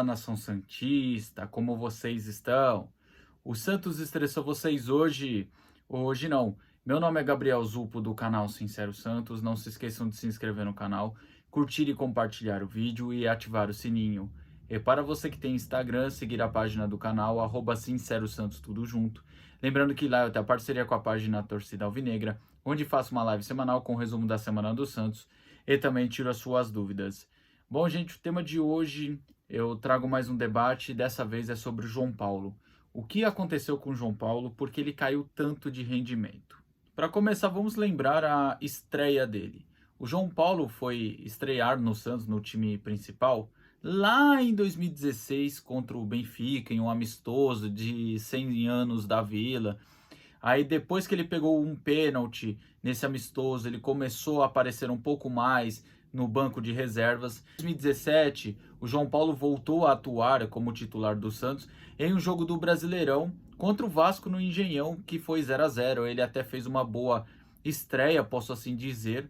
Fala, nação santista, como vocês estão? O Santos estressou vocês hoje? Hoje não. Meu nome é Gabriel Zupo do canal Sincero Santos. Não se esqueçam de se inscrever no canal, curtir e compartilhar o vídeo e ativar o sininho. E para você que tem Instagram, seguir a página do canal, @Sincero Santos, tudo junto. Lembrando que lá eu tenho a parceria com a página Torcida Alvinegra, onde faço uma live semanal com o resumo da semana do Santos e também tiro as suas dúvidas. Bom, gente, o tema de hoje eu trago mais um debate, dessa vez é sobre o João Paulo. O que aconteceu com o João Paulo, por que ele caiu tanto de rendimento? Para começar, vamos lembrar a estreia dele. O João Paulo foi estrear no Santos, no time principal, lá em 2016 contra o Benfica, em um amistoso de 100 anos da Vila. Aí depois que ele pegou um pênalti nesse amistoso, ele começou a aparecer um pouco mais no banco de reservas. Em 2017, o João Paulo voltou a atuar como titular do Santos em um jogo do Brasileirão contra o Vasco no Engenhão, que foi 0-0. Ele até fez uma boa estreia, posso assim dizer.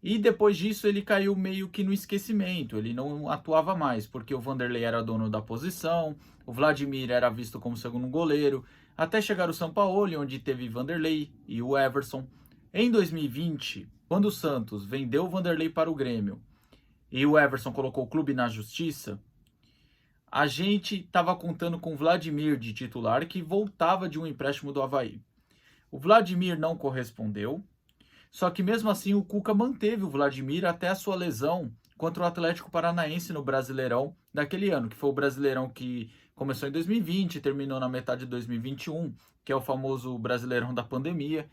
E depois disso ele caiu meio que no esquecimento, ele não atuava mais, porque o Vanderlei era dono da posição, o Vladimir era visto como segundo goleiro, até chegar o Sampaoli, onde teve Vanderlei e o Everson. Em 2020, quando o Santos vendeu o Vanderlei para o Grêmio e o Everson colocou o clube na justiça, a gente estava contando com o Vladimir de titular, que voltava de um empréstimo do Avaí. O Vladimir não correspondeu, só que mesmo assim o Cuca manteve o Vladimir até a sua lesão contra o Atlético Paranaense no Brasileirão daquele ano, que foi o Brasileirão que começou em 2020 e terminou na metade de 2021, que é o famoso Brasileirão da pandemia.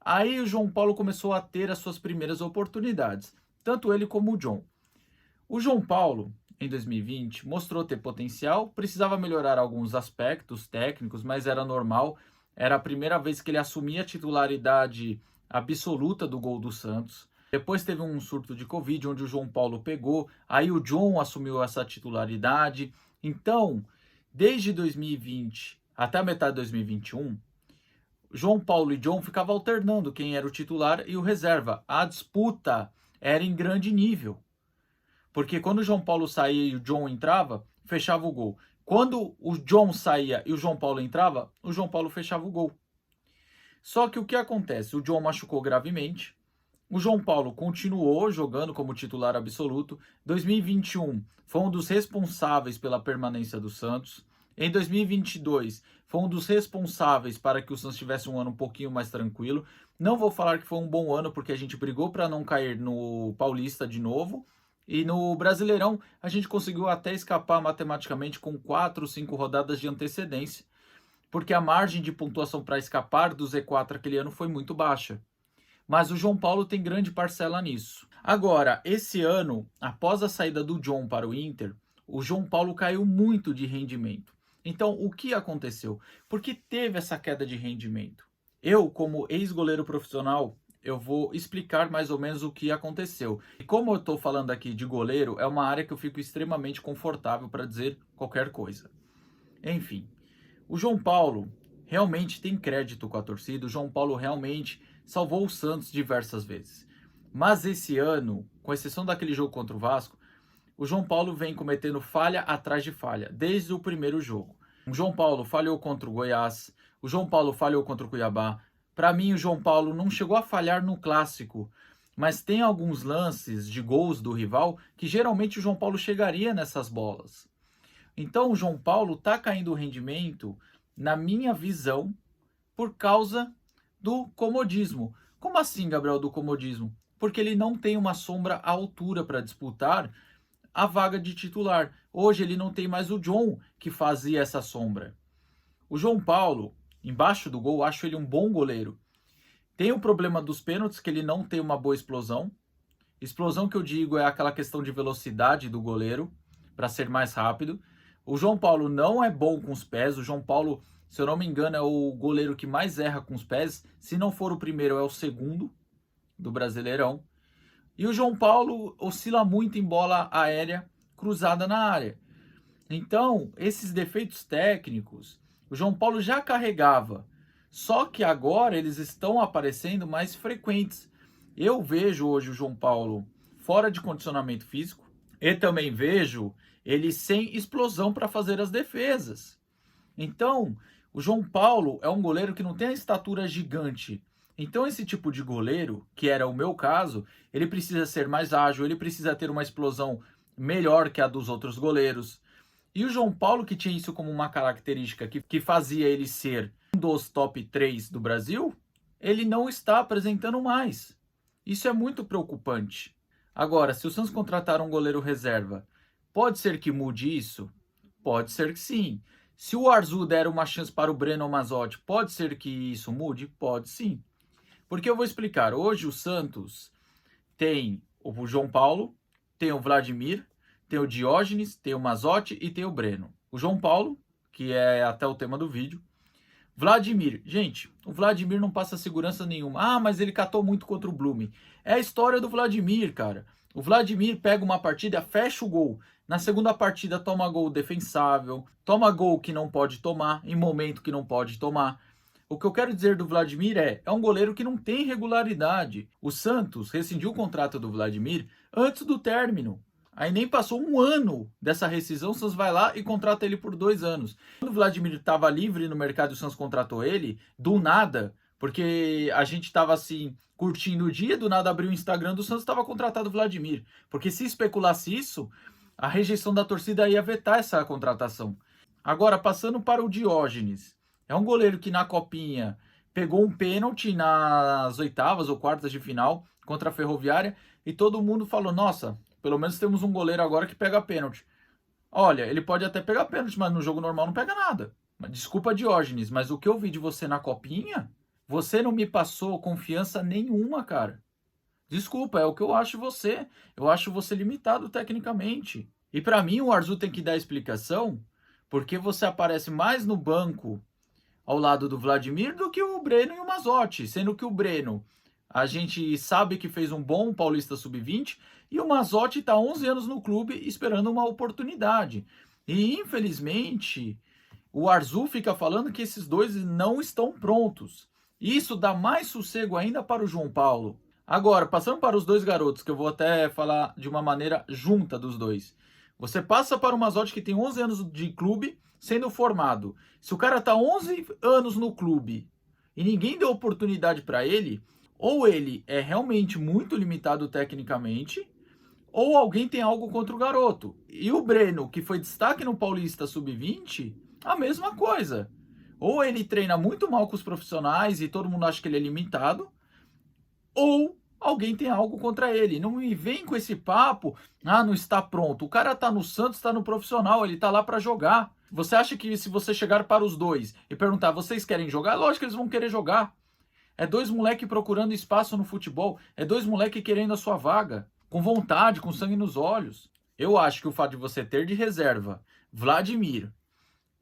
Aí o João Paulo começou a ter as suas primeiras oportunidades, tanto ele como o John. O João Paulo, em 2020, mostrou ter potencial, precisava melhorar alguns aspectos técnicos, mas era normal. Era a primeira vez que ele assumia a titularidade absoluta do gol do Santos. Depois teve um surto de Covid, onde o João Paulo pegou, aí o John assumiu essa titularidade. Então, desde 2020 até a metade de 2021, João Paulo e John ficavam alternando quem era o titular e o reserva. A disputa era em grande nível, porque quando o João Paulo saía e o John entrava, fechava o gol. Quando o John saía e o João Paulo entrava, o João Paulo fechava o gol. Só que o que acontece? O John machucou gravemente. O João Paulo continuou jogando como titular absoluto. 2021 foi um dos responsáveis pela permanência do Santos. Em 2022 foi um dos responsáveis para que o Santos tivesse um ano um pouquinho mais tranquilo. Não vou falar que foi um bom ano, porque a gente brigou para não cair no Paulista de novo. E no Brasileirão a gente conseguiu até escapar matematicamente com 4 ou 5 rodadas de antecedência, porque a margem de pontuação para escapar do Z4 aquele ano foi muito baixa. Mas o João Paulo tem grande parcela nisso. Agora, esse ano, após a saída do John para o Inter, o João Paulo caiu muito de rendimento. Então, o que aconteceu? Por que teve essa queda de rendimento? Eu, como ex-goleiro profissional, eu vou explicar mais ou menos o que aconteceu. E como eu estou falando aqui de goleiro, é uma área que eu fico extremamente confortável para dizer qualquer coisa. Enfim, o João Paulo realmente tem crédito com a torcida, o João Paulo realmente salvou o Santos diversas vezes. Mas esse ano, com exceção daquele jogo contra o Vasco, o João Paulo vem cometendo falha atrás de falha, desde o primeiro jogo. O João Paulo falhou contra o Goiás, o João Paulo falhou contra o Cuiabá. Para mim, o João Paulo não chegou a falhar no clássico, mas tem alguns lances de gols do rival que geralmente o João Paulo chegaria nessas bolas. Então o João Paulo está caindo o rendimento, na minha visão, por causa do comodismo. Como assim, Gabriel, do comodismo? Porque ele não tem uma sombra à altura para disputar a vaga de titular. Hoje ele não tem mais o John que fazia essa sombra. O João Paulo, embaixo do gol, acho ele um bom goleiro. Tem o problema dos pênaltis, que ele não tem uma boa explosão. Explosão que eu digo é aquela questão de velocidade do goleiro, para ser mais rápido. O João Paulo não é bom com os pés. O João Paulo, se eu não me engano, é o goleiro que mais erra com os pés. Se não for o primeiro, é o segundo do Brasileirão. E o João Paulo oscila muito em bola aérea cruzada na área. Então, esses defeitos técnicos, o João Paulo já carregava. Só que agora eles estão aparecendo mais frequentes. Eu vejo hoje o João Paulo fora de condicionamento físico. E também vejo ele sem explosão para fazer as defesas. Então, o João Paulo é um goleiro que não tem a estatura gigante. Então, esse tipo de goleiro, que era o meu caso, ele precisa ser mais ágil, ele precisa ter uma explosão melhor que a dos outros goleiros. E o João Paulo, que tinha isso como uma característica que fazia ele ser um dos top 3 do Brasil, ele não está apresentando mais. Isso é muito preocupante. Agora, se o Santos contratar um goleiro reserva, pode ser que mude isso? Pode ser que sim. Se o Arzu der uma chance para o Breno Mazzotti, pode ser que isso mude? Pode sim. Porque eu vou explicar. Hoje o Santos tem o João Paulo, tem o Vladimir, tem o Diógenes, tem o Mazzotti e tem o Breno. O João Paulo, que é até o tema do vídeo. Vladimir, gente, o Vladimir não passa segurança nenhuma. Ah, mas ele catou muito contra o Blume. É a história do Vladimir, cara. O Vladimir pega uma partida, fecha o gol. Na segunda partida toma gol defensável, toma gol que não pode tomar, em momento que não pode tomar. O que eu quero dizer do Vladimir é um goleiro que não tem regularidade. O Santos rescindiu o contrato do Vladimir antes do término. Aí nem passou um ano dessa rescisão, o Santos vai lá e contrata ele por 2 anos. Quando o Vladimir estava livre no mercado e o Santos contratou ele, do nada, porque a gente estava assim, curtindo o dia, do nada abriu o Instagram do Santos, estava contratado o Vladimir. Porque se especulasse isso, a rejeição da torcida ia vetar essa contratação. Agora, passando para o Diógenes. É um goleiro que na Copinha pegou um pênalti nas oitavas ou quartas de final contra a Ferroviária e todo mundo falou, nossa, pelo menos temos um goleiro agora que pega pênalti. Olha, ele pode até pegar pênalti, mas no jogo normal não pega nada. Desculpa, Diógenes, mas o que eu vi de você na Copinha, você não me passou confiança nenhuma, cara. Desculpa, é o que eu acho de você. Eu acho você limitado tecnicamente. E para mim o Arzu tem que dar explicação, porque você aparece mais no banco ao lado do Vladimir do que o Breno e o Mazzotti, sendo que o Breno a gente sabe que fez um bom Paulista Sub-20 e o Mazzotti está 11 anos no clube esperando uma oportunidade. E infelizmente o Arzu fica falando que esses dois não estão prontos. Isso dá mais sossego ainda para o João Paulo. Agora, passando para os dois garotos, que eu vou até falar de uma maneira junta dos dois. Você passa para o Mazzotti que tem 11 anos de clube sendo formado. Se o cara tá 11 anos no clube e ninguém deu oportunidade para ele, ou ele é realmente muito limitado tecnicamente, ou alguém tem algo contra o garoto. E o Breno, que foi destaque no Paulista Sub-20, a mesma coisa. Ou ele treina muito mal com os profissionais e todo mundo acha que ele é limitado, ou alguém tem algo contra ele. Não me vem com esse papo, ah, não está pronto. O cara tá no Santos, tá no profissional, ele tá lá para jogar. Você acha que se você chegar para os dois e perguntar, vocês querem jogar? Lógico que eles vão querer jogar. É dois moleque procurando espaço no futebol, é dois moleque querendo a sua vaga, com vontade, com sangue nos olhos. Eu acho que o fato de você ter de reserva Vladimir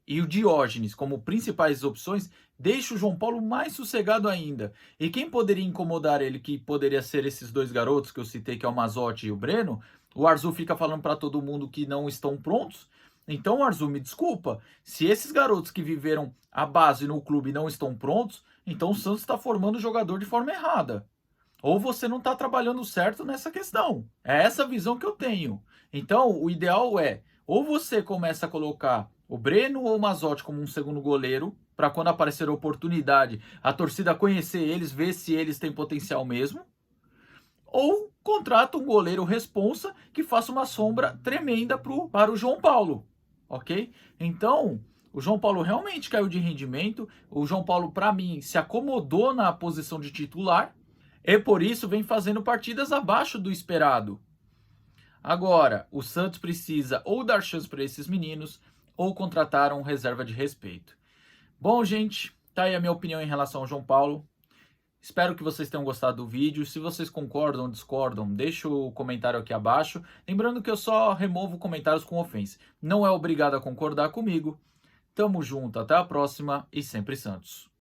e o Diógenes como principais opções deixa o João Paulo mais sossegado ainda. E quem poderia incomodar ele, que poderia ser esses dois garotos que eu citei, que é o Mazzotti e o Breno, o Arzu fica falando para todo mundo que não estão prontos. Então, Arzu, me desculpa, se esses garotos que viveram a base no clube não estão prontos, então o Santos está formando o jogador de forma errada. Ou você não está trabalhando certo nessa questão. É essa visão que eu tenho. Então, o ideal é, ou você começa a colocar o Breno ou o Mazzotti como um segundo goleiro, para quando aparecer a oportunidade, a torcida conhecer eles, ver se eles têm potencial mesmo, ou contrata um goleiro responsa que faça uma sombra tremenda para o João Paulo, ok? Então, o João Paulo realmente caiu de rendimento, o João Paulo, para mim, se acomodou na posição de titular, e por isso vem fazendo partidas abaixo do esperado. Agora, o Santos precisa ou dar chance para esses meninos, ou contratar um reserva de respeito. Bom, gente, tá aí a minha opinião em relação ao João Paulo. Espero que vocês tenham gostado do vídeo. Se vocês concordam ou discordam, deixa o comentário aqui abaixo. Lembrando que eu só removo comentários com ofensa. Não é obrigado a concordar comigo. Tamo junto, até a próxima e sempre Santos.